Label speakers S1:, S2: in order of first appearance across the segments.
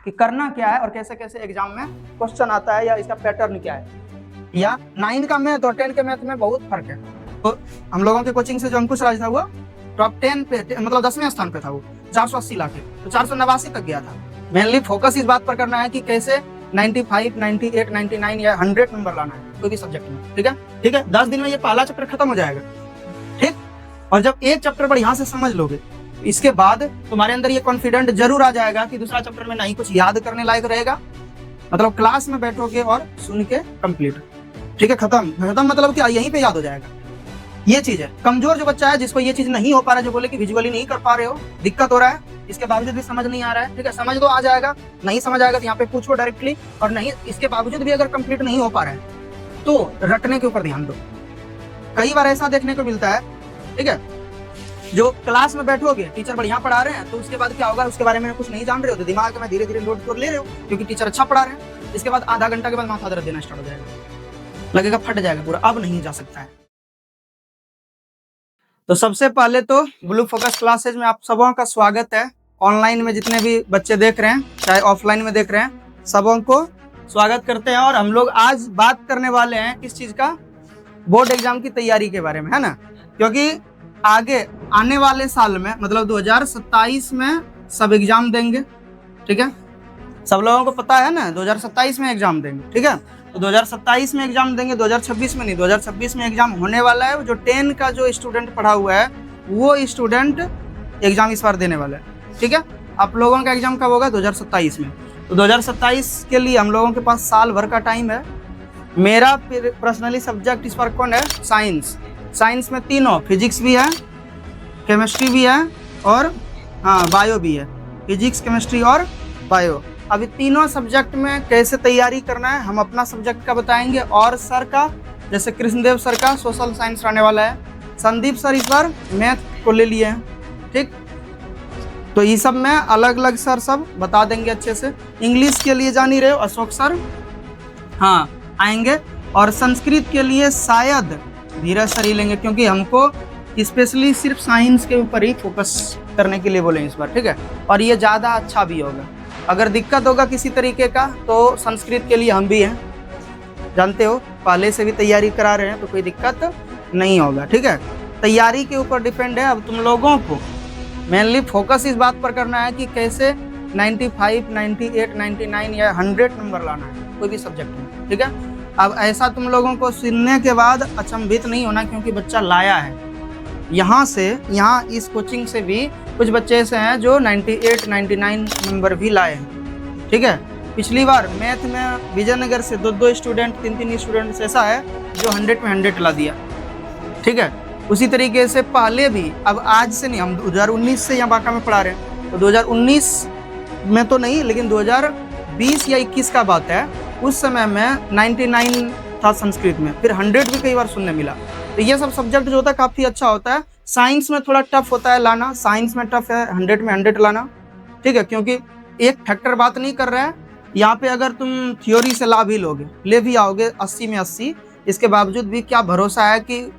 S1: कि करना क्या है और कैसे कैसे एग्जाम में क्वेश्चन आता है या इसका पैटर्न क्या है। या 9 का मैथ और 10 के मैथ में बहुत फर्क है। तो हम लोगों के कोचिंग से जो अंकुश राज था वो टॉप 10 पे, मतलब 10वें स्थान पे था, वो 480 लाख है, तो 489 तक गया था। मेनली फोकस इस बात पर करना है कि कैसे 95, 98, 99 या 100 नंबर लाना है कोई भी सब्जेक्ट में। ठीक है, ठीक है। 10 दिन में ये पहला चैप्टर खत्म हो जाएगा। ठीक, और जब एक चैप्टर बढ़िया से समझ लोगे, इसके बाद तुम्हारे अंदर ये कॉन्फिडेंट जरूर आ जाएगा कि दूसरा चैप्टर में नहीं कुछ याद करने लायक रहेगा, मतलब क्लास में बैठोगे और सुन के कंप्लीट। ठीक है, खत्म मतलब कि यहीं पे याद हो जाएगा। ये चीज है। कमजोर जो बच्चा है, जिसको ये चीज नहीं हो पा रहा है, जो बोले कि विजुअली नहीं कर पा रहे हो, दिक्कत हो रहा है, इसके बावजूद भी समझ नहीं आ रहा है, ठीक है, समझ तो आ जाएगा, नहीं समझ आएगा तो यहाँ पे पूछो डायरेक्टली, और नहीं इसके बावजूद भी अगर कंप्लीट नहीं हो पा रहा है तो रटने के ऊपर ध्यान दो। कई बार ऐसा देखने को मिलता है, ठीक है, जो क्लास में बैठोगे, टीचर बढ़िया पढ़ा रहे हैं, तो उसके बाद क्या होगा, उसके बारे में कुछ नहीं जान रहे हो, तो दिमाग में धीरे धीरे लोड कर ले रहे हो क्योंकि टीचर अच्छा पढ़ा रहे हैं। इसके बाद आधा घंटा के बाद माथा दर्द देना स्टार्ट हो जाएगा, लगेगा फट जाएगा पूरा, अब नहीं जा सकता है। तो सबसे पहले तो ब्लू फोकस क्लासेज में आप सबों का स्वागत है। ऑनलाइन में जितने भी बच्चे देख रहे हैं, चाहे ऑफलाइन में देख रहे हैं, सबों को स्वागत करते हैं। और हम लोग आज बात करने वाले हैं किस चीज का, बोर्ड एग्जाम की तैयारी के बारे में, है ना। क्योंकि आगे आने वाले साल में, मतलब 2027 में सब एग्जाम देंगे। ठीक है, सब लोगों को पता है ना, 2027 में एग्जाम देंगे। ठीक है, तो 2027 में एग्जाम देंगे, 2026 में नहीं। 2026 में एग्जाम होने वाला है। जो 10 का जो स्टूडेंट पढ़ा हुआ है वो स्टूडेंट एग्जाम इस बार देने वाला है। ठीक है, आप लोगों का एग्जाम कब होगा, 2027 में। तो 2027 के लिए हम लोगों के पास साल भर का टाइम है। मेरा पर्सनली सब्जेक्ट इस बार कौन है, साइंस। साइंस में तीनों, फिजिक्स भी है, केमिस्ट्री भी है, और हाँ बायो भी है। फिजिक्स, केमिस्ट्री और बायो। अभी तीनों सब्जेक्ट में कैसे तैयारी करना है हम अपना सब्जेक्ट का बताएंगे, और सर का, जैसे कृष्णदेव सर का सोशल साइंस रहने वाला है, संदीप सर इस बार मैथ को ले लिए हैं। ठीक, तो ये सब में अलग अलग सर सब बता देंगे अच्छे से। इंग्लिश के लिए जान ही रहे हो, अशोक सर हाँ आएंगे, और संस्कृत के लिए शायद धीरज सर ही लेंगे, क्योंकि हमको स्पेशली सिर्फ साइंस के ऊपर ही फोकस करने के लिए बोलेंगे इस बार। ठीक है, और ये ज़्यादा अच्छा भी होगा। अगर दिक्कत होगा किसी तरीके का तो संस्कृत के लिए हम भी हैं, जानते हो, पहले से भी तैयारी करा रहे हैं, तो कोई दिक्कत नहीं होगा। ठीक है, तैयारी के ऊपर डिपेंड है। अब तुम लोगों को मेनली फोकस इस बात पर करना है कि कैसे 95, 98, 99 या 100 नंबर लाना है कोई भी सब्जेक्ट में। ठीक है, अब ऐसा तुम लोगों को सुनने के बाद अचंभित नहीं होना, क्योंकि बच्चा लाया है यहाँ से, यहाँ इस कोचिंग से भी कुछ बच्चे ऐसे हैं जो 98, 99 नंबर भी लाए हैं। ठीक है, पिछली बार मैथ में विजयनगर से 2 स्टूडेंट, 3 स्टूडेंट्स ऐसा है जो 100 में 100 ला दिया। ठीक है, उसी तरीके से पहले भी, अब आज से नहीं, हम 2019 से यहाँ बांका में पढ़ा रहे हैं, तो 2019 में तो नहीं, लेकिन 2020 या 21 का बात है, उस समय में 99 था संस्कृत में, फिर 100 भी कई बार सुनने मिला। तो ये सब सब्जेक्ट जो होता है काफ़ी अच्छा होता है। साइंस में थोड़ा टफ होता है लाना, साइंस में टफ है 100 में 100 लाना। ठीक है, क्योंकि एक फैक्टर बात नहीं कर रहा है यहाँ पे, अगर तुम थ्योरी से ला भी लोगे, ले भी आओगे 80 में 80, इसके बावजूद भी क्या भरोसा है कि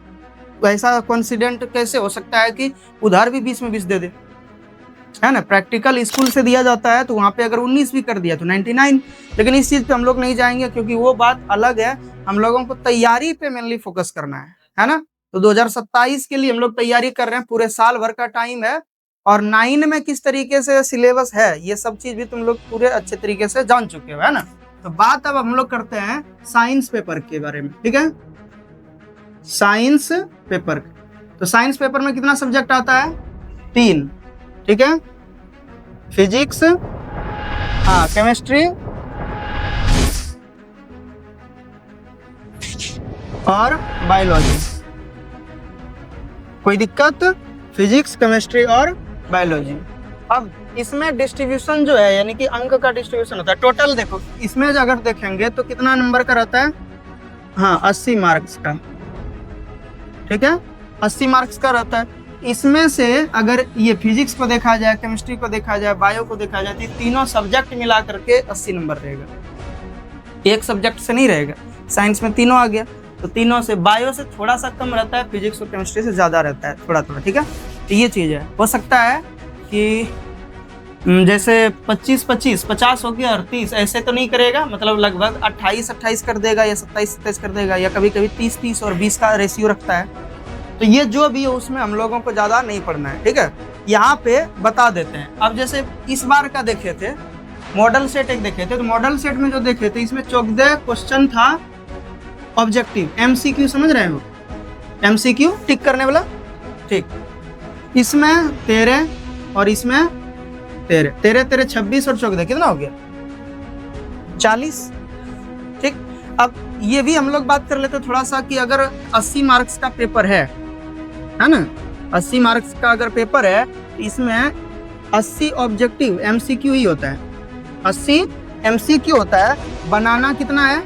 S1: ऐसा कॉन्फिडेंट कैसे हो सकता है कि उधार भी 20 में 20 दे दे, है ना। प्रैक्टिकल स्कूल से दिया जाता है, तो वहाँ पे अगर 19 भी कर दिया तो 99। लेकिन इस चीज़ पे हम लोग नहीं जाएंगे, क्योंकि वो बात अलग है। हम लोगों को तैयारी पे मेनली फोकस करना है ना। तो 2027 के लिए हम लोग तैयारी कर रहे हैं, पूरे साल भर का टाइम है, और 9 में किस तरीके से सिलेबस है ये सब चीज़ भी तुम लोग पूरे अच्छे तरीके से जान चुके हो, है ना। तो बात अब हम लोग करते हैं साइंस पेपर के बारे में। ठीक है, साइंस पेपर। तो साइंस पेपर में कितना सब्जेक्ट आता है, 3। ठीक है, फिजिक्स, हाँ केमिस्ट्री और बायोलॉजी। कोई दिक्कत, फिजिक्स, केमिस्ट्री और बायोलॉजी। अब इसमें डिस्ट्रीब्यूशन जो है, यानी कि अंक का डिस्ट्रीब्यूशन होता है। टोटल देखो, इसमें अगर देखेंगे तो कितना नंबर का रहता है, हाँ 80 मार्क्स का। ठीक है, 80 मार्क्स का रहता है। इसमें से अगर ये फिजिक्स को देखा जाए, केमिस्ट्री को देखा जाए, बायो को देखा जाए, तो तीनों सब्जेक्ट मिला करके 80 नंबर रहेगा, एक सब्जेक्ट से नहीं रहेगा। साइंस में तीनों आ गया, तो तीनों से, बायो से थोड़ा सा कम रहता है, फिजिक्स और केमिस्ट्री से ज़्यादा रहता है, थोड़ा थोड़ा। ठीक है, तो ये चीज़ है। हो सकता है कि जैसे 25-25 50 हो गया और 30 ऐसे तो नहीं करेगा, मतलब लगभग 28-28 कर देगा या 27-27 कर देगा, या कभी कभी 30-30 और 20 का रेशियो रखता है। तो ये जो भी हो उसमें हम लोगों को ज्यादा नहीं पढ़ना है, ठीक है। यहाँ पे बता देते हैं। अब जैसे इस बार का देखे थे मॉडल सेट एक देखे थे, तो मॉडल सेट में जो देखे थे इसमें 14 क्वेश्चन था ऑब्जेक्टिव MCQ, समझ रहे हो, MCQ टिक करने वाला, ठीक। इसमें 13 और इसमें 13 13 13 26 और 14 कितना हो गया 40, ठीक। अब ये भी हम लोग बात कर लेते थोड़ा सा कि अगर 80 मार्क्स का पेपर है ना, 80 मार्क्स का अगर पेपर है तो इसमें 80 ऑब्जेक्टिव MCQ ही होता है, 80 MCQ होता है, बनाना कितना है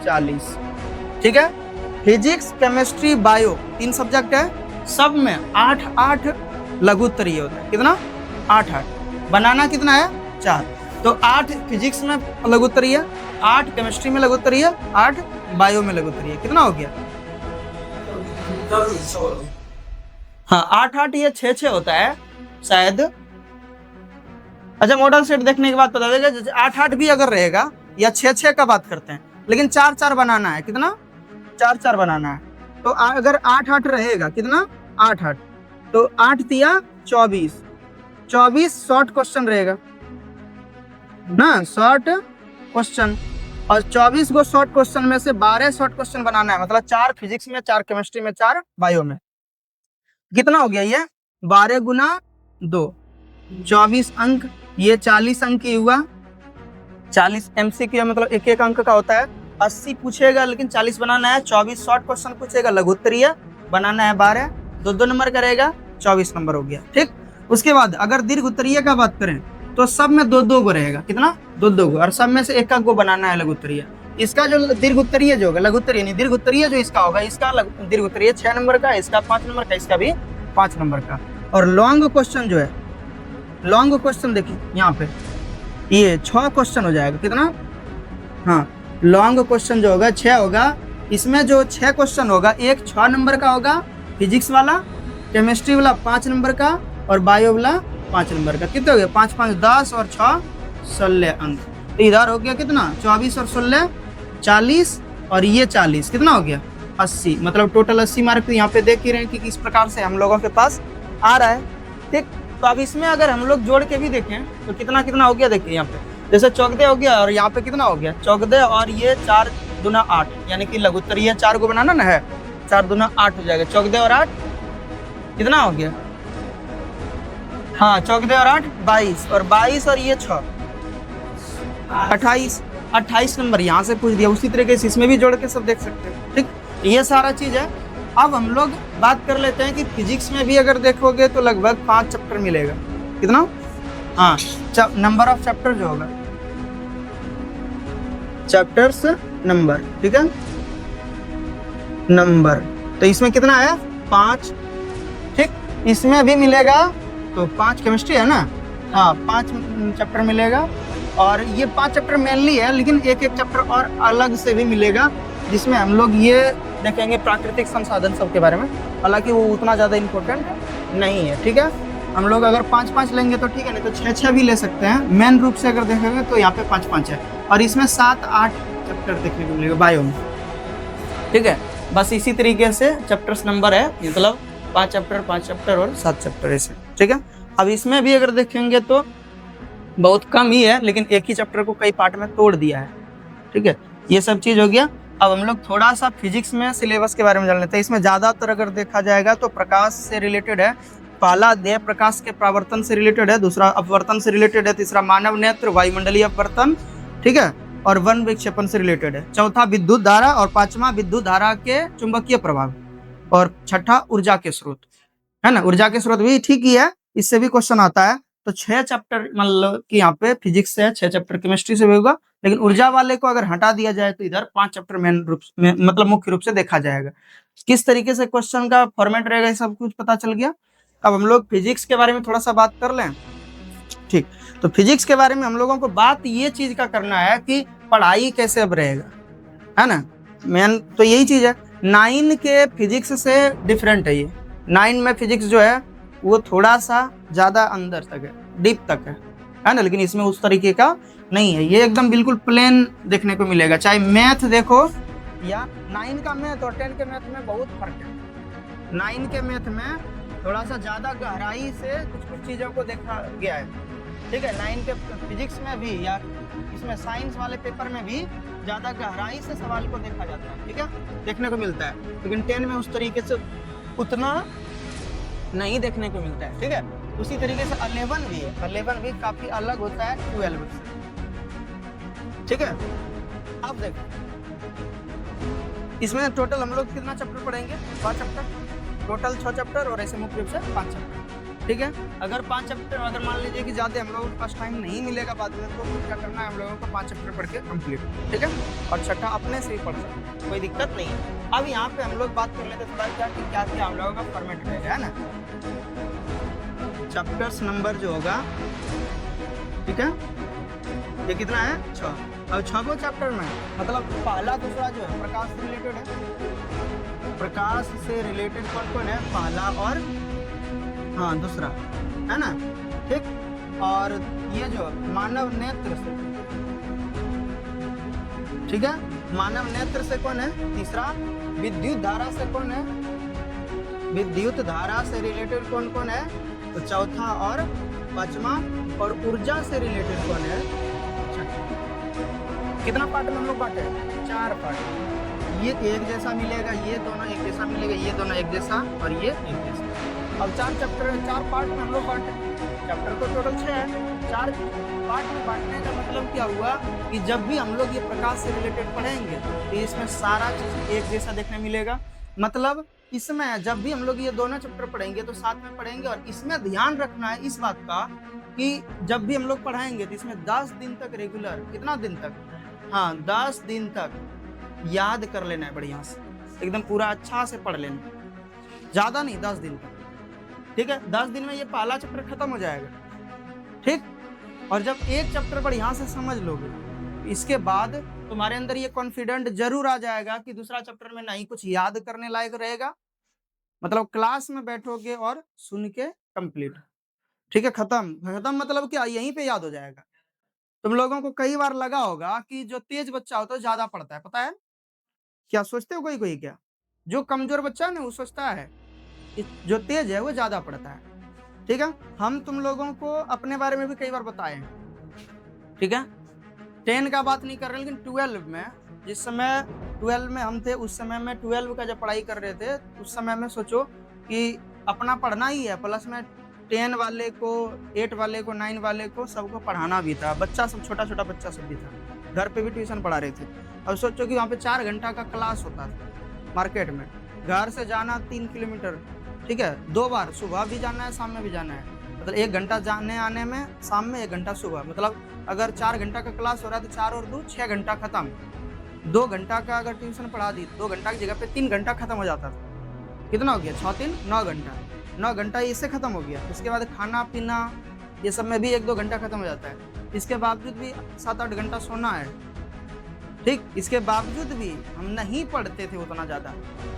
S1: 40, ठीक है। फिजिक्स केमिस्ट्री बायो 3 सब्जेक्ट है, सब में 8-8 लघु उत्तरीय होता है, कितना 8-8, बनाना कितना है 4, तो 8 फिजिक्स में लघु उत्तरीय, 8 केमिस्ट्री में लघु उत्तरीय, 8 बायो में लघु उत्तरीय, कितना हो गया हाँ 8-8, ये 6-6 होता है शायद। अच्छा मॉडल सेट देखने के बाद पता चलेगा, जैसे 8-8 भी अगर रहेगा या 6-6 का बात करते हैं, लेकिन 4-4 बनाना है, कितना 4-4 बनाना है। तो अगर 8-8 रहेगा, कितना 8-8, तो 8 दिया 24 शॉर्ट क्वेश्चन रहेगा ना, शॉर्ट क्वेश्चन, और 24 को शॉर्ट क्वेश्चन में से 12 शॉर्ट क्वेश्चन बनाना है, मतलब 4 फिजिक्स में, 4 केमिस्ट्री में, 4 बायो में, कितना हो गया ये 12 गुना 2 24 अंक, ये 40 अंक ही हुआ। 40 MCQ मतलब एक एक अंक का होता है, 80 पूछेगा लेकिन 40 बनाना है, 24 शॉर्ट क्वेश्चन पूछेगा लघु उत्तरीय बनाना है 12, 2-2 नंबर करेगा, 24 नंबर हो गया, ठीक। उसके बाद अगर दीर्घ उत्तरीय का बात करें तो सब में 2-2 को रहेगा, कितना 2-2 को, और सब में से एक को बनाना है लघु उत्तरीय। इसका जो दीर्घ उत्तरीय जो होगा, लघु उत्तरीय नहीं, दीर्घ उत्तरीय जो इसका होगा, इसका दीर्घ उत्तरीय 6 नंबर का, इसका 5 नंबर का, इसका भी 5 नंबर का। और लॉन्ग क्वेश्चन जो है, लॉन्ग क्वेश्चन देखिए यहाँ पे ये 6 क्वेश्चन हो जाएगा, कितना हाँ लॉन्ग क्वेश्चन जो होगा 6 होगा। इसमें जो 6 क्वेश्चन होगा, एक 6 नंबर का होगा फिजिक्स वाला, केमिस्ट्री वाला 5 नंबर का, और बायो वाला 5 नंबर का। कितने हो गए 5 5 10 और 6 16 अंक। तो इधर हो गया कितना 24 और 16 40, और ये 40 कितना हो गया 80, मतलब टोटल 80 मार्क। तो यहाँ पे देख ही रहे हैं कि किस प्रकार से हम लोगों के पास आ रहा है, ठीक। तो अब इसमें अगर हम लोग जोड़ के भी देखें तो कितना कितना हो गया, देखिए यहाँ पे जैसे 14 हो गया, और यहाँ पे कितना हो गया 14, और ये 4 दूना 8, यानी कि लघु उत्तरीय 4 को बनाना ना है, 4 दूना 8 हो जाएगा, 14 और 8 कितना हो गया हाँ 14 और 8 22, और 22 और ये 6 28 नंबर यहाँ से पूछ दिया। उसी तरीके से इसमें भी जोड़ के सब देख सकते हैं, ठीक। ये सारा चीज है। अब हम लोग बात कर लेते हैं कि फिजिक्स में भी अगर देखोगे तो लगभग 5 चैप्टर मिलेगा, कितना हाँ नंबर ऑफ चैप्टर जो होगा, चैप्टर्स नंबर, ठीक है नंबर। तो इसमें कितना है 5, ठीक। इसमें भी मिलेगा तो 5 केमिस्ट्री है ना, हाँ 5 चैप्टर मिलेगा, और ये 5 चैप्टर मेनली है, लेकिन एक एक चैप्टर और अलग से भी मिलेगा, जिसमें हम लोग ये देखेंगे प्राकृतिक संसाधन सब के बारे में। हालांकि वो उतना ज़्यादा इम्पोर्टेंट नहीं है, ठीक है। हम लोग अगर 5-5 लेंगे तो ठीक है, नहीं तो 6-6 भी ले सकते हैं। मेन रूप से अगर देखेंगे तो यहाँ पे 5-5 है, और इसमें 7-8 चैप्टर देखने को मिलेगा बायो में, ठीक है। बस इसी तरीके से चैप्टर्स नंबर है, मतलब 5 चैप्टर और 7 चैप्टर ऐसे, ठीक है। अब इसमें भी अगर देखेंगे तो बहुत कम ही है, लेकिन एक ही चैप्टर को कई पार्ट में तोड़ दिया है, ठीक है। ये सब चीज़ हो गया। अब हम लोग थोड़ा सा फिजिक्स में सिलेबस के बारे में जान लेते हैं। इसमें ज़्यादातर अगर देखा जाएगा तो प्रकाश से रिलेटेड है। पहला देह प्रकाश के परावर्तन से रिलेटेड है, दूसरा अपवर्तन से रिलेटेड है, तीसरा मानव नेत्र वायुमंडलीय अपवर्तन, ठीक है, और वन विक्षेपण से रिलेटेड है, चौथा विद्युत धारा, और पांचवा विद्युत धारा के चुंबकीय प्रभाव, और छठा ऊर्जा के स्रोत, है ना। ऊर्जा के स्रोत भी ठीक ही है, इससे भी क्वेश्चन आता है। तो 6 चैप्टर मतलब कि यहाँ पे फिजिक्स से है, 6 चैप्टर केमिस्ट्री से भी होगा, लेकिन ऊर्जा वाले को अगर हटा दिया जाए तो इधर 5 चैप्टर मेन रूप में मतलब मुख्य रूप से देखा जाएगा। किस तरीके से क्वेश्चन का फॉर्मेट रहेगा ये सब कुछ पता चल गया। अब हम लोग फिजिक्स के बारे में थोड़ा सा बात कर लें, ठीक। तो फिजिक्स के बारे में हम लोगों को बात ये चीज का करना है कि पढ़ाई कैसे अब रहेगा, है ना। मेन तो यही चीज है। 9 के फिजिक्स से डिफरेंट है ये। 9 में फिजिक्स जो है वो थोड़ा सा ज्यादा अंदर तक है, डीप तक है, है ना, लेकिन इसमें उस तरीके का नहीं है, ये एकदम बिल्कुल प्लेन देखने को मिलेगा। चाहे मैथ देखो या 9 का मैथ और 10 के मैथ में बहुत फर्क है। 9 के मैथ में थोड़ा सा ज्यादा गहराई से कुछ कुछ चीजों को देखा गया है, ठीक है। 9 के फिजिक्स में भी या इसमें साइंस वाले पेपर में भी ज्यादा गहराई से सवाल को देखा जाता है, ठीक है, देखने को मिलता है। लेकिन 10 में उस तरीके से उतना नहीं देखने को मिलता है, ठीक है। उसी तरीके से 11 भी है, 11 भी काफी अलग होता है 12 से, ठीक है। अब देखो इसमें टोटल हम लोग कितना चैप्टर पढ़ेंगे, 5 चैप्टर टोटल, 6 चैप्टर और ऐसे मुख्य रूप से 5 चैप्टर, ठीक है। अगर 5 चैप्टर अगर मान लीजिए कि ज्यादा हम लोगों को फर्स्ट टाइम नहीं मिलेगा बाद में, तो क्या करना है, हम लोगों को 5 चैप्टर पढ़ के कंप्लीट, ठीक है, और छठा अपने से ही पढ़ सकते, कोई दिक्कत नहीं है। अब यहाँ पे हम लोग बात कर लेते थोड़ा क्या क्या हम लोगों का फॉर्मेट रहेगा, है ना। चैप्टर्स नंबर जो होगा, ठीक है, ये कितना है 6। अब 6 चैप्टर में मतलब पहला दूसरा जो है प्रकाश से रिलेटेड है, प्रकाश से रिलेटेड कौन कौन है, पहला और हाँ दूसरा, है ना, ठीक। और ये जो मानव नेत्र से, ठीक है, मानव नेत्र से कौन है, तीसरा। विद्युत धारा से कौन है, विद्युत धारा से रिलेटेड कौन कौन है, तो चौथा और पांचवा। और ऊर्जा से रिलेटेड कौन है, कितना पार्ट में हम लोग बांटे, 4 पार्ट। ये एक जैसा मिलेगा, ये दोनों एक जैसा मिलेगा, ये दोनों एक जैसा और ये एक जैसा। अब 4 चैप्टर 4 पार्ट में हम लोग बांटे, चैप्टर तो टोटल 6 है, 4 पार्ट में बांटने का मतलब क्या हुआ कि जब भी हम लोग ये प्रकाश से रिलेटेड पढ़ेंगे तो इसमें सारा चीज एक जैसा देखने मिलेगा। मतलब इसमें जब भी हम लोग ये दोनों चैप्टर पढ़ेंगे तो साथ में पढ़ेंगे, और इसमें ध्यान रखना है इस बात का कि जब भी हम लोग पढ़ाएंगे तो इसमें 10 दिन तक रेगुलर, कितना दिन तक, हाँ 10 दिन तक याद कर लेना है, बढ़िया से एकदम पूरा अच्छा से पढ़ लेना, ज्यादा नहीं 10 दिन तक, ठीक है। 10 दिन में ये पहला चैप्टर खत्म हो जाएगा, ठीक। और जब एक चैप्टर बढ़िया से समझ लोगे, इसके बाद तुम्हारे अंदर ये कॉन्फिडेंट जरूर आ जाएगा कि दूसरा चैप्टर में नहीं कुछ याद करने लायक रहेगा, मतलब क्लास में बैठोगे और सुन के कंप्लीट, ठीक है, खत्म मतलब क्या, यहीं पे याद हो जाएगा। तुम लोगों को कई बार लगा होगा कि जो तेज बच्चा होता है ज्यादा पढ़ता है, पता है क्या सोचते हो, कोई कोई क्या, जो कमजोर बच्चा है ना वो सोचता है कि जो तेज है वो ज्यादा पढ़ता है, ठीक है। हम तुम लोगों को अपने बारे में भी कई बार बताए हैं, ठीक है। 10 का बात नहीं कर रहे, लेकिन 12 में, जिस समय 12 में हम थे, उस समय में 12 का जब पढ़ाई कर रहे थे, उस समय में सोचो कि अपना पढ़ना ही है, प्लस में 10 वाले को, 8 वाले को, 9 वाले को सबको पढ़ाना भी था, बच्चा सब छोटा छोटा बच्चा सब भी था, घर पे भी ट्यूशन पढ़ा रहे थे। अब सोचो कि वहाँ पे 4 घंटा का क्लास होता था मार्केट में, घर से जाना 3 किलोमीटर, ठीक है, 2 बार, सुबह भी जाना है शाम में भी जाना है, मतलब 1 घंटा जाने आने में, शाम में 1 घंटा सुबह, मतलब अगर 4 घंटा का क्लास हो रहा है तो 4 और 2 6 घंटा खत्म। 2 घंटा का अगर ट्यूशन पढ़ा दी, 2 घंटा की जगह पे 3 घंटा खत्म हो जाता था, कितना हो गया, 6 3 9 घंटा, 9 घंटा इससे खत्म हो गया। उसके बाद खाना पीना ये सब में भी 1 2 घंटा खत्म हो जाता है, इसके बावजूद भी 7 8 घंटा सोना है, ठीक। इसके बावजूद भी हम नहीं पढ़ते थे उतना ज़्यादा,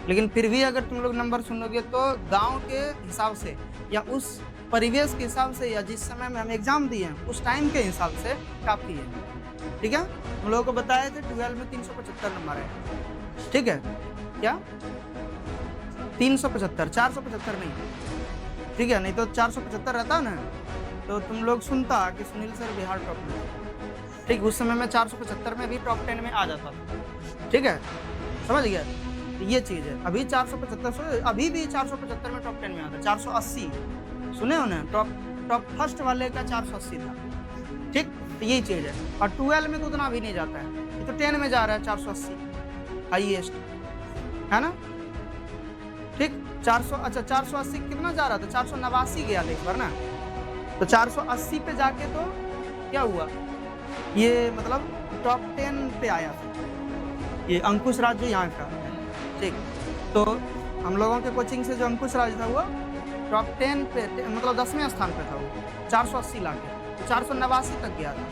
S1: लेकिन फिर भी अगर तुम लोग नंबर सुनोगे तो गांव के हिसाब से या उस परिवेश के हिसाब से या जिस समय में हम एग्जाम दिए हैं उस टाइम के हिसाब से काफ़ी है, ठीक है। हम लोगों को बताए थे 12 में 375 नंबर है, ठीक है, क्या 375, 475 नहीं, ठीक है, नहीं तो 475 रहता ना तो तुम लोग सुनता कि सुनील सर बिहार टॉप में, ठीक। उस समय में 475 में भी टॉप 10 में आ जाता था, ठीक है, समझ गया, ये चीज़ है। अभी 475 अभी भी 475 में टॉप 10 में आता है, 480 सुने हो ना, टॉप फर्स्ट वाले का 480 था, ठीक, तो यही चीज़ है। और 12 में तो उतना भी नहीं जाता है, ये तो 10 में जा रहा है 480 हाईएस्ट, है ना, ठीक। 400, अच्छा 480 कितना जा रहा था, 489 गया था इस बार ना, तो 480 पे जाके तो क्या हुआ, ये मतलब टॉप 10 पे आया था ये अंकुश राज जो यहाँ का, ठीक। तो हम लोगों के कोचिंग से जो अंकुश राज था वो टॉप 10 पे, मतलब 10वें स्थान पे था वो, 480 ला के, तो 489 तक गया था,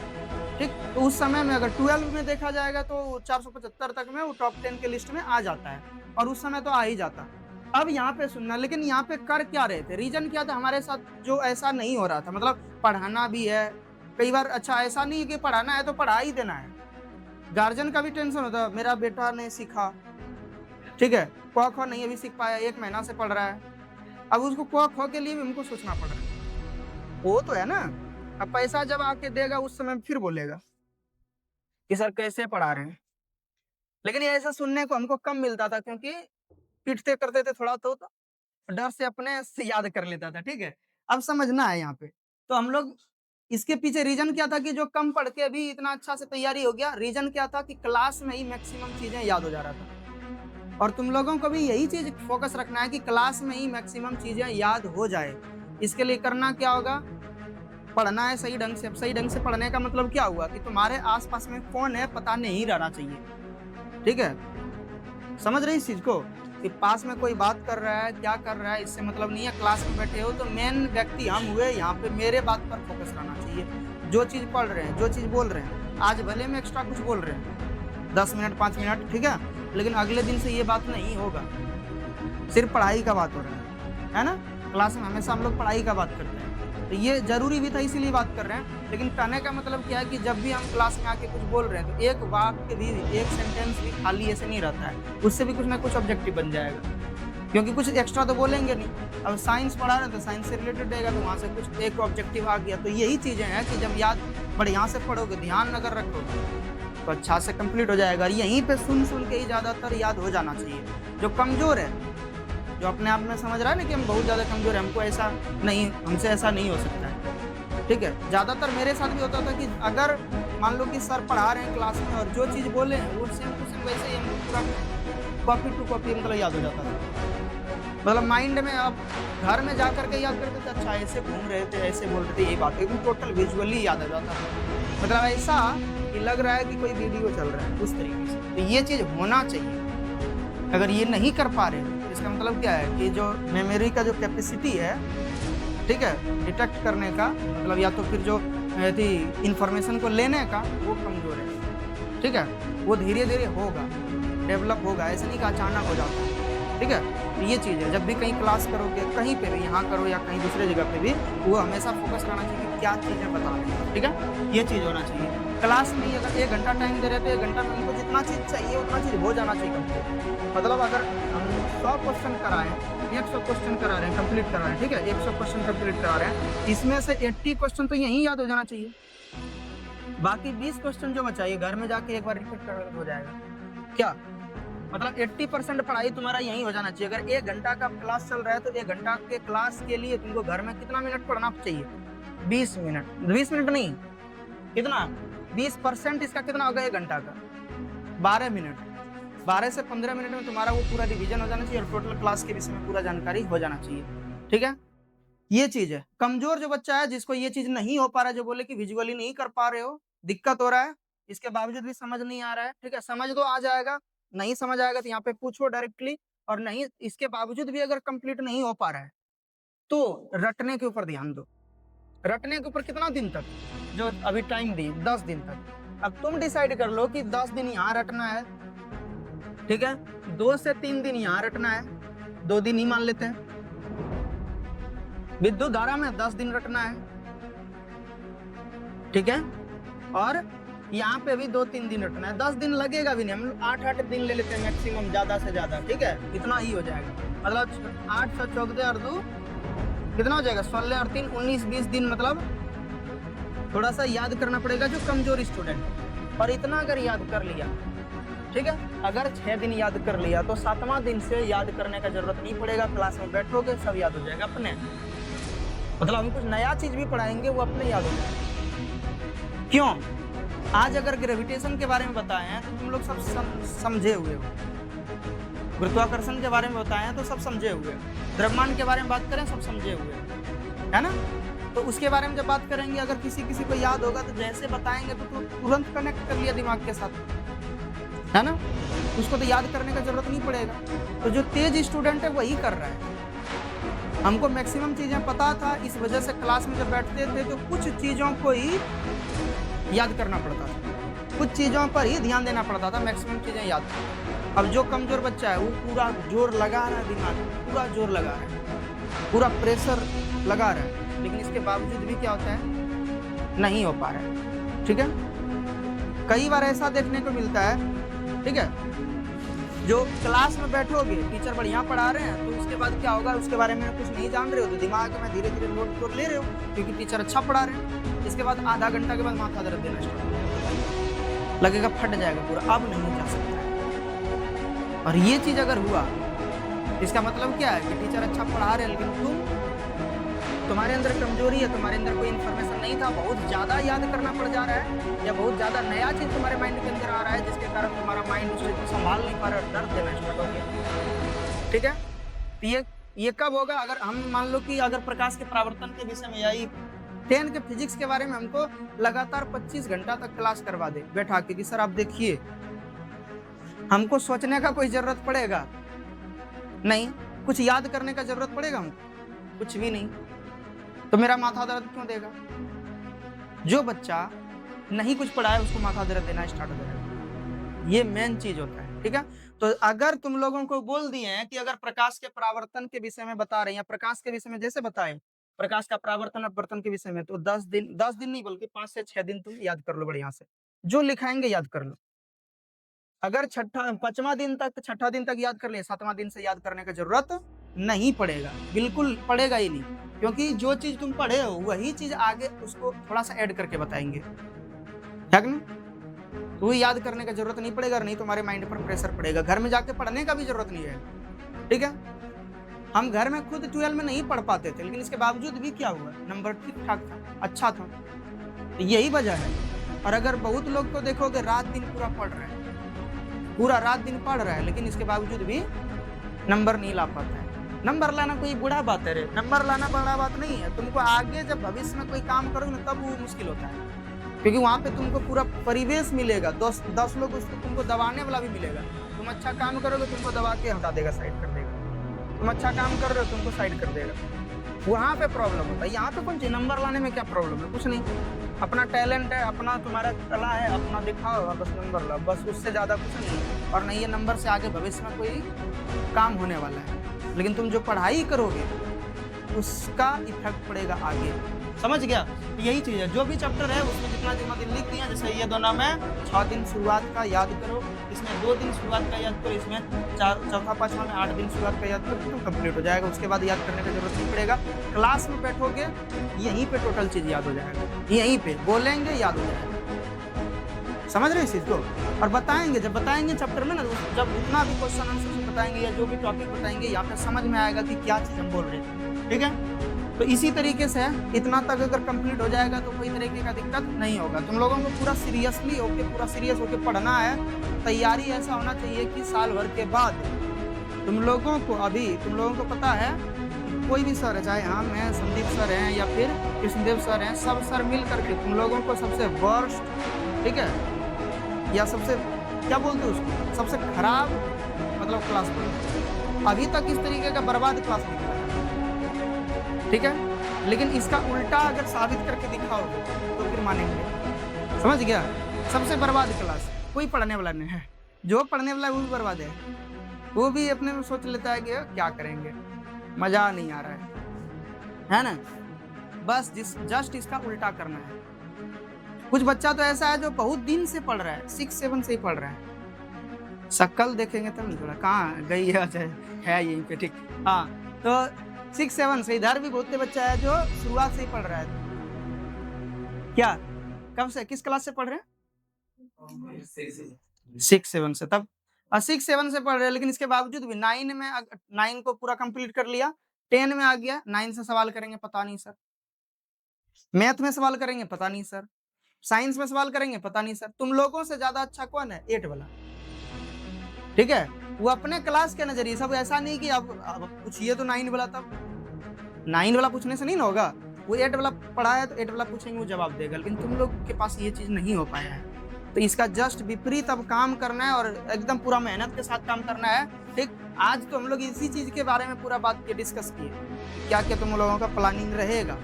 S1: ठीक। तो उस समय में अगर 12 में देखा जाएगा तो 475 तक में वो टॉप 10 के लिस्ट में आ जाता है, और उस समय तो आ ही जाता। अब यहाँ पे सुनना, लेकिन यहाँ पे कर क्या रहे थे, रीजन क्या था हमारे साथ जो ऐसा नहीं हो रहा था, मतलब पढ़ाना भी है, कई बार अच्छा ऐसा नहीं है कि पढ़ाना है तो पढ़ा ही देना है, गार्जियन का भी टेंशन होता है, मेरा बेटा नहीं सीखा, ठीक है, क ख नहीं अभी सीख पाया, 1 महीना से पढ़ रहा है, अब उसको क ख के लिए भी हमको सोचना पड़ रहा है, वो तो है ना। अब पैसा जब आके देगा उस समय फिर बोलेगा कि सर कैसे पढ़ा रहे हैं, लेकिन ये ऐसा सुनने को हमको कम मिलता था क्योंकि पिटते करते थे थोड़ा तो डर से अपने से याद कर लेता था, ठीक है। अब समझना है यहाँ पे, तो हम लोग इसके पीछे रीजन क्या था कि जो कम पढ़ के अभी इतना अच्छा से तैयारी हो गया, रीजन क्या था कि क्लास में ही मैक्सिमम चीजें याद हो जा रहा था। और तुम लोगों को भी यही चीज फोकस रखना है कि क्लास में ही मैक्सिमम चीजें याद हो जाए। इसके लिए करना क्या होगा, पढ़ना है सही ढंग से। अब सही ढंग से पढ़ने का मतलब क्या हुआ कि तुम्हारे आसपास में कौन है पता नहीं रहना चाहिए, ठीक है। समझ रही इस चीज को कि पास में कोई बात कर रहा है, क्या कर रहा है, इससे मतलब नहीं है। क्लास में बैठे हो तो मेन व्यक्ति हम हुए, यहाँ पे मेरे बात पर फोकस रहना चाहिए। जो चीज पढ़ रहे हैं, जो चीज बोल रहे हैं, आज भले में एक्स्ट्रा कुछ बोल रहे हैं 10 मिनट 5 मिनट, ठीक है, लेकिन अगले दिन से ये बात नहीं होगा, सिर्फ पढ़ाई का बात हो रहा है ना। क्लास में हमेशा हम लोग पढ़ाई का बात करते हैं, तो ये जरूरी भी था इसीलिए बात कर रहे हैं। लेकिन कहने का मतलब क्या है कि जब भी हम क्लास में आके कुछ बोल रहे हैं तो एक वाक्य भी, एक सेंटेंस भी खाली ऐसे नहीं रहता है, उससे भी कुछ ना कुछ ऑब्जेक्टिव बन जाएगा, क्योंकि कुछ एक्स्ट्रा तो बोलेंगे नहीं। अब साइंस पढ़ा रहे हैं तो साइंस से रिलेटेड रहेगा, तो वहाँ से कुछ एक ऑब्जेक्टिव आ गया। तो यही चीजें हैं कि जब याद बढ़िया से पढ़ोगे, ध्यान अगर रखोगे तो अच्छा से कंप्लीट हो जाएगा। यहीं पे सुन सुन के ही ज्यादातर याद हो जाना चाहिए। जो कमजोर है, जो अपने आप में समझ रहा है ना कि हम बहुत ज्यादा कमजोर है, हमको ऐसा नहीं, हमसे ऐसा नहीं हो सकता है, ठीक है। ज्यादातर मेरे साथ भी होता था कि अगर मान लो कि सर पढ़ा रहे हैं क्लास में और जो चीज बोले हैं वो सेम टू सेम वैसे ही हमको पूरा कॉपी टू कॉपी मतलब याद हो जाता था। मतलब माइंड में आप घर में जाकर के याद करते थे, अच्छा ऐसे घूम रहे थे, ऐसे बोल रहे थे, यही बात एकदम टोटल विजुअली याद आ जाता था। मतलब ऐसा कि लग रहा है कि कोई वीडियो चल रहा है उस तरीके से। तो ये चीज होना चाहिए। अगर ये नहीं कर पा रहे तो इसका मतलब क्या है कि जो मेमोरी का जो कैपेसिटी है, ठीक है, डिटेक्ट करने का मतलब या तो फिर जो थी इंफॉर्मेशन को लेने का, वो कमजोर है, ठीक है। वो धीरे धीरे होगा, डेवलप होगा, ऐसे नहीं कि अचानक हो जाता है, ठीक है। तो ये चीज़ है, जब भी कहीं क्लास करोगे, कहीं पे भी, यहाँ करो या कहीं दूसरे जगह पे भी, वो हमेशा फोकस करना चाहिए कि क्या चीज़ें बता रहे हैं, ठीक है। ये चीज़ होना चाहिए। क्लास में अगर 1 घंटा टाइम दे रहे तो 1 घंटा में उनको जितना चीज़ चाहिए उतना चीज़ हो जाना चाहिए कंप्लीट। मतलब अगर हम 100 क्वेश्चन कराएं, 100 क्वेश्चन करा रहे हैं, कंप्लीट करा रहे हैं, ठीक है, 100 क्वेश्चन कंप्लीट करा रहे हैं, इसमें से 80 क्वेश्चन तो यहीं याद हो जाना चाहिए। बाकी 20 क्वेश्चन जो बचाइए घर में जाके एक बार रिपीट कर हो जाएगा। क्या मतलब 80% पढ़ाई तुम्हारा यहीं हो जाना चाहिए। अगर 1 घंटा का क्लास चल रहा है तो 1 घंटा के क्लास के लिए तुमको घर में कितना मिनट पढ़ना चाहिए? 20 मिनट। 20 मिनट नहीं, कितना 20% इसका कितना होगा 1 घंटा का? 12 मिनट। 12 से 15 मिनट में तुम्हारा वो पूरा रिवीजन हो जाना चाहिए और टोटल क्लास के विषय में पूरा जानकारी हो जाना चाहिए, ठीक है। ये चीज है। कमजोर जो बच्चा है, जिसको ये चीज नहीं हो पा रहा है, जो बोले कि विजुअली नहीं कर पा रहे हो, दिक्कत हो रहा है, इसके बावजूद भी समझ नहीं आ रहा है, ठीक है, समझ तो आ जाएगा, नहीं समझ आएगा तो यहाँ पे पूछो डायरेक्टली। और नहीं, इसके बावजूद भी अगर कंप्लीट नहीं हो पा रहा है तो रटने के ऊपर ध्यान दो। रटने के ऊपर कितना दिन तक, जो अभी टाइम दी 10 दिन तक। अब तुम डिसाइड कर लो कि 10 दिन यहाँ रटना है, ठीक है, 2 से 3 दिन यहाँ रटना है, 2 दिन ही मान लेते हैं। विद्युत धारा में 10 दिन रटना है, ठीक है, और यहाँ पे भी 2-3 दिन रटना है। 10 दिन लगेगा भी नहीं, हम 8-8 दिन ले लेते हैं मैक्सिमम, ज्यादा से ज्यादा, ठीक है, इतना ही हो जाएगा। मतलब 8 से 14 और 2 कितना हो जाएगा? 16 और 3 19-20 दिन। मतलब थोड़ा सा याद करना पड़ेगा जो कमजोर स्टूडेंट। और इतना अगर याद कर लिया, ठीक है, अगर 6 दिन याद कर लिया तो 7वां दिन से याद करने का जरूरत नहीं पड़ेगा। क्लास में बैठोगे सब याद हो जाएगा अपने। मतलब हम कुछ नया चीज भी पढ़ाएंगे वो अपने याद हो जाएगा। क्यों? आज अगर ग्रेविटेशन के बारे में बताए हैं तो तुम लोग सब समझे हुए हो, गुरुत्वाकर्षण के बारे में बताए हैं तो सब समझे हुए हो, द्रव्यमान के बारे में बात करें सब समझे हुए है ना। तो उसके बारे में जब बात करेंगे, अगर किसी को याद होगा तो जैसे बताएंगे तो तुरंत कनेक्ट कर लिया दिमाग के साथ, है ना, उसको तो याद करने का जरूरत नहीं पड़ेगा। तो जो तेज स्टूडेंट है वही कर रहा है। हमको मैक्सिमम चीजें पता था, इस वजह से क्लास में जब बैठते थे तो कुछ चीजों को ही याद करना पड़ता था, कुछ चीजों पर ही ध्यान देना पड़ता था, मैक्सिमम चीजें याद। अब जो कमजोर बच्चा है वो पूरा जोर लगा रहा है, दिमाग पूरा जोर लगा रहा है, पूरा प्रेशर लगा रहा है, लेकिन इसके बावजूद भी क्या होता है, नहीं हो पा रहा है। ठीक है, कई बार ऐसा देखने को मिलता है, ठीक है, जो क्लास में बैठोगे टीचर बढ़िया पढ़ा रहे हैं तो उसके बाद क्या होगा, उसके बारे में कुछ नहीं जान रहे हो तो दिमाग में धीरे धीरे नोट कर ले रहे हो क्योंकि टीचर अच्छा पढ़ा रहे हैं। इसके बाद आधा घंटा के बाद माथा दर्द देना स्टार्ट हो जाएगा, लगेगा फट जाएगा पूरा, अब नहीं जा सकता है। और ये चीज अगर हुआ इसका मतलब क्या है कि टीचर अच्छा पढ़ा रहे हैं लेकिन तुम्हारे अंदर कमजोरी है, तुम्हारे अंदर कोई इन्फॉर्मेशन नहीं था, बहुत ज्यादा याद करना पड़ जा रहा है या बहुत ज्यादा नया चीज तुम्हारे माइंड के अंदर आ रहा है जिसके कारण तुम्हारा माइंड उस चीज को संभाल नहीं पा रहा, दर्द देना स्टार्ट हो गया। ठीक है, तो ये कब होगा, अगर हम मान लो कि अगर प्रकाश के परावर्तन के विषय में यही 10 के फिजिक्स के बारे में हमको लगातार 25 घंटा तक क्लास करवा दे बैठा के कि सर आप देखिए, हमको सोचने का कोई जरूरत पड़ेगा नहीं, कुछ याद करने का जरूरत पड़ेगा हमको, कुछ भी नहीं, तो मेरा माथा दर्द क्यों देगा। जो बच्चा नहीं कुछ पढ़ा है उसको माथा दर्द देना स्टार्ट हो जाएगा, ये मेन चीज होता है। ठीक है, तो अगर तुम लोगों को बोल दिए हैं कि अगर प्रकाश के परावर्तन के विषय में बता रहे हैं, प्रकाश के विषय में जैसे बताए प्रकाश का परावर्तन अपवर्तन के विषय में, तो 10 दिन नहीं बल्कि 5 से 6 दिन तुम याद कर लो बढ़िया से, जो लिखाएंगे याद कर लो। अगर पांचवा दिन तक, छठा दिन तक याद कर ले, 7वां दिन से याद करने का जरूरत नहीं पड़ेगा, बिल्कुल पड़ेगा ही नहीं, क्योंकि जो चीज तुम पढ़े हो वही चीज आगे उसको थोड़ा सा ऐड करके बताएंगे, है ना। तो याद करने का जरूरत नहीं पड़ेगा, नहीं तुम्हारे माइंड पर प्रेशर पड़ेगा, घर में जाके पढ़ने का भी जरूरत नहीं है। ठीक है, हम घर में खुद 12 में नहीं पढ़ पाते थे लेकिन इसके बावजूद भी क्या हुआ, नंबर ठीक ठाक था, अच्छा था, यही वजह है। और अगर बहुत लोग को देखोगे रात दिन पूरा पढ़ रहे हैं, पूरा रात दिन पढ़ रहा है लेकिन इसके बावजूद भी नंबर नहीं ला पाता है। नंबर लाना कोई बुरा बात है रे, नंबर लाना बड़ा बात नहीं है, तुमको आगे जब भविष्य में कोई काम करोगे ना तब वो मुश्किल होता है, क्योंकि वहाँ पे तुमको पूरा परिवेश मिलेगा, 10 लोग उसको तुमको दबाने वाला भी मिलेगा। तुम अच्छा काम करोगे तुमको दबा के हटा देगा, साइड कर देगा, तुम अच्छा काम कर रहे हो तुमको साइड कर देगा, वहाँ पे प्रॉब्लम होता है। यहाँ पे कौन सी नंबर लाने में क्या प्रॉब्लम है, कुछ नहीं, अपना टैलेंट है, अपना तुम्हारा कला है, अपना दिखाओ, बस नंबर ला, बस उससे ज्यादा कुछ नहीं। और नहीं ये नंबर से आगे भविष्य में कोई काम होने वाला है, लेकिन तुम जो पढ़ाई करोगे उसका इफेक्ट पड़ेगा आगे, समझ गया। यही चीज है, जो भी चैप्टर है उसमें जितना जितना दिन लिख दिया, जैसे ये दोनों में 6 दिन शुरुआत का याद करो, इसमें 2 दिन शुरुआत का याद करो, इसमें चौथा पांचवा में 8 दिन शुरुआत का याद करो, तो कंप्लीट हो जाएगा। उसके बाद याद करने की जरूरत नहीं पड़ेगा, क्लास में बैठोगे यहीं पे टोटल चीज याद हो जाएगा, यहीं पे बोलेंगे याद हो जाएगा, समझ रहे इस चीज को। और बताएंगे, जब बताएंगे चैप्टर में ना, जब जितना भी क्वेश्चन आंसर बताएंगे या जो भी टॉपिक बताएंगे यहाँ पे समझ में आएगा कि क्या चीज हम बोल रहे थे। ठीक है, तो इसी तरीके से इतना तक अगर कंप्लीट हो जाएगा तो कोई तरीके का दिक्कत नहीं होगा। तुम लोगों को पूरा सीरियसली होके, पूरा सीरियस होके पढ़ना है, तैयारी ऐसा होना चाहिए कि साल भर के बाद तुम लोगों को, अभी तुम लोगों को पता है कोई भी सर है, चाहे हम हैं, संदीप सर हैं या फिर कृष्णदेव सर हैं, सब सर मिल करके तुम लोगों को सबसे वर्स्ट, ठीक है, या सबसे क्या बोलते हैं उसको, सबसे खराब मतलब क्लास बोलते, अभी तक इस तरीके का बर्बाद क्लास नहीं किया। ठीक है, लेकिन इसका उल्टा अगर साबित करके दिखाओगे तो फिर मानेंगे, समझ गया। सबसे बर्बाद क्लास, कोई पढ़ने वाला नहीं है, जो पढ़ने वाला है वो भी बर्बाद है, वो भी अपने में सोच लेता है कि क्या करेंगे, मजा नहीं आ रहा है ना। बस जस्ट इसका उल्टा करना है। कुछ बच्चा तो ऐसा है जो बहुत दिन से पढ़ रहा है, 6-7 से ही पढ़ रहा है, शक्ल देखेंगे तब थोड़ा कहाँ गई है यहीं पे, ठीक। हाँ, तो 6-7 से, इधर भी बहुत बच्चा है जो शुरुआत से ही पढ़ रहा है। क्या, कब से, किस क्लास से पढ़ रहे हैं? 6-7 से, तब 6-7 से पढ़ रहे हैं, लेकिन इसके बावजूद भी 9 को पूरा कंप्लीट कर लिया, 10 में आ गया, 9 से सवाल करेंगे, पता नहीं सर। मैथ में सवाल करेंगे, पता नहीं सर। साइंस में सवाल करेंगे, पता नहीं सर। तुम लोगों से ज्यादा अच्छा कौन है? 8 वाला, ठीक है, वो अपने क्लास के नजरिए, सब ऐसा नहीं कि अब पूछिए तो 9 वाला, तब 9 वाला पूछने से नहीं ना होगा, वो 8 वाला पढ़ा है तो 8 वाला पूछेंगे, वो जवाब देगा, लेकिन तुम लोग के पास ये चीज नहीं हो पाया है, तो इसका जस्ट विपरीत अब काम करना है और एकदम पूरा मेहनत के साथ काम करना है। ठीक, आज तो हम लोग इसी चीज के बारे में पूरा बात के डिस्कस किए, क्या क्या तुम लोगों का प्लानिंग रहेगा,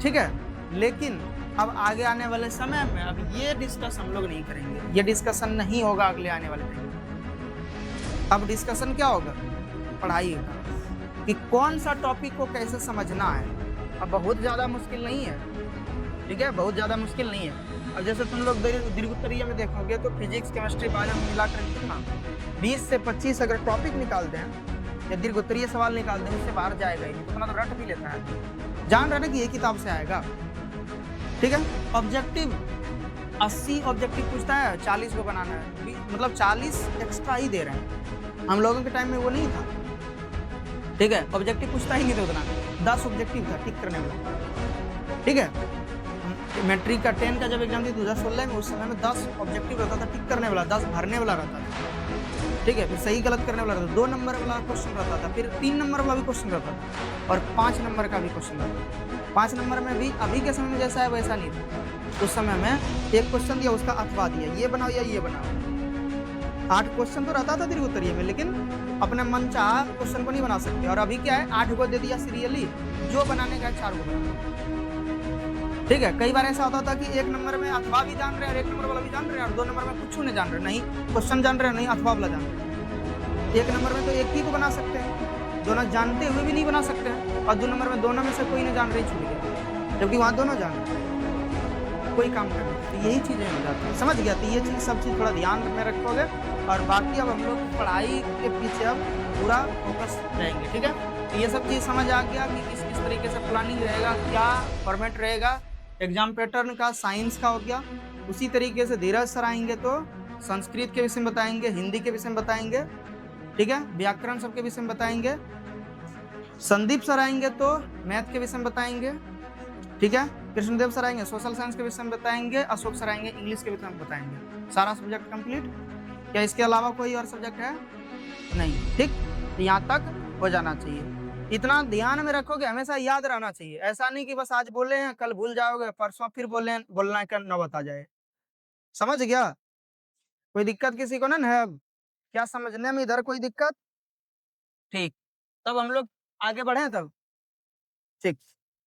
S1: ठीक है, लेकिन अब आगे आने वाले समय में अब ये डिस्कस हम लोग नहीं करेंगे, ये डिस्कशन नहीं होगा अगले आने वाले टाइम। अब डिस्कशन क्या होगा? पढ़ाई का, कि कौन सा टॉपिक को कैसे समझना है। अब बहुत ज्यादा मुश्किल नहीं है, ठीक है, बहुत ज्यादा मुश्किल नहीं है। अब जैसे तुम लोग दीर्घोत्तरीय में देखोगे तो फिजिक्स, केमिस्ट्री, बायो में मिलाकर कितना 20 से 25 अगर टॉपिक निकालते हैं या दीर्घोत्तरीय सवाल निकालते हैं, उससे बाहर जाएगा ही नहीं, तो अपना तो रट भी लेता है, जान रहे ना कि ये किताब से आएगा। ठीक है, ऑब्जेक्टिव 80 ऑब्जेक्टिव पूछता है, 40 को बनाना है, मतलब 40 एक्स्ट्रा ही दे रहे हैं। हम लोगों के टाइम में वो नहीं था। ठीक है, ऑब्जेक्टिव पूछता ही नहीं था उतना, 10 ऑब्जेक्टिव था टिक करने वाला। ठीक है, मैट्रिक का 10 का जब एग्जाम थी 2016 में, उस समय में 10 ऑब्जेक्टिव रहता था टिक करने वाला, 10 भरने वाला रहता था। ठीक है, फिर सही गलत करने वाला रहता था, 2 नंबर वाला क्वेश्चन रहता था, फिर 3 नंबर वाला भी क्वेश्चन रहता था और 5 नंबर का भी क्वेश्चन रहता था। 5 नंबर में भी अभी के समय में जैसा है वैसा नहीं था। उस समय में एक क्वेश्चन दिया, उसका अथवा दिया, ये बनाओ या ये बनाओ। 8 क्वेश्चन तो रहता था दीर्घोत्तरीय में, लेकिन अपने मन चाह क्वेश्चन को नहीं बना सकते। और अभी क्या है, 8 को दे दिया सीरियली, जो बनाने का है 4 को बनाना। ठीक है, कई बार ऐसा होता था कि 1 नंबर में अथवा भी जान रहे हैं और 1 नंबर वाला भी जान रहे हैं और 2 नंबर में कुछ नहीं जान रहे, नहीं क्वेश्चन जान रहे हैं, नहीं अथवा वाला जान रहे हैं। 1 नंबर में तो एक ही को बना सकते हैं, दोनों जानते हुए भी नहीं बना सकते हैं, और 2 नंबर में दोनों में से कोई नहीं जान रही, छूट गया, जबकि वहाँ दोनों जान रहे हैं, कोई काम करना। तो यही चीज़ें हो जाती हैं, समझ गया? तो ये चीज़ सब चीज़ थोड़ा ध्यान में रखोगे, और बाकी अब हम लोग पढ़ाई के पीछे अब पूरा फोकस रहेंगे। ठीक है, तो ये सब चीज़ समझ आ गया कि किस किस तरीके से प्लानिंग रहेगा, क्या फॉर्मेट रहेगा एग्जाम पैटर्न का। साइंस का हो गया, उसी तरीके से धीरज सर आएंगे तो संस्कृत के विषय में बताएंगे, हिंदी के विषय में बताएंगे, ठीक है, व्याकरण सबके विषय में बताएंगे। संदीप सर आएंगे तो मैथ के विषय में बताएंगे, ठीक है। कृष्णदेव सर आएंगे सोशल साइंस के विषय में बताएंगे, अशोक सर आएंगे इंग्लिश के विषय में बताएंगे। सारा सब्जेक्ट कंप्लीट। क्या इसके अलावा कोई और सब्जेक्ट है? नहीं। ठीक, तो यहाँ तक हो जाना चाहिए। इतना ध्यान में रखोगे, हमेशा याद रहना चाहिए। ऐसा नहीं कि बस आज बोले हैं कल भूल जाओगे, परसों फिर बोले बोलना का नौबत आ जाए। समझ गया? कोई दिक्कत किसी को ना है? क्या समझने में इधर कोई दिक्कत? ठीक, तब हम लोग आगे बढ़े तब। ठीक।